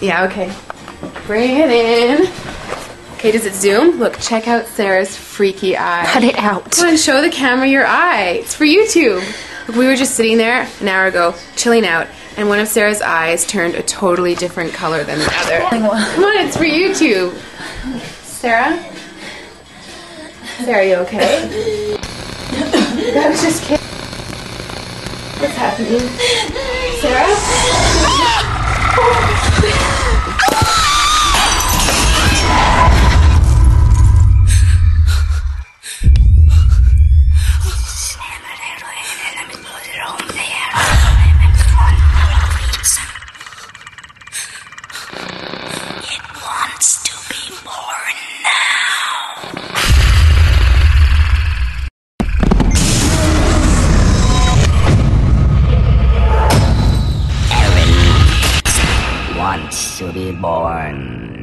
Yeah, okay. Bring it in. Okay, does it zoom? Look, check out Sarah's freaky eye. Cut it out. Come on, show the camera your eye. It's for YouTube. Look, we were just sitting there an hour ago, chilling out, and one of Sarah's eyes turned a totally different color than the other. Come on, it's for YouTube. Sarah? Sarah, you okay? I was just kidding. What's happening? Sarah? It wants to be born now. Erin wants to be born.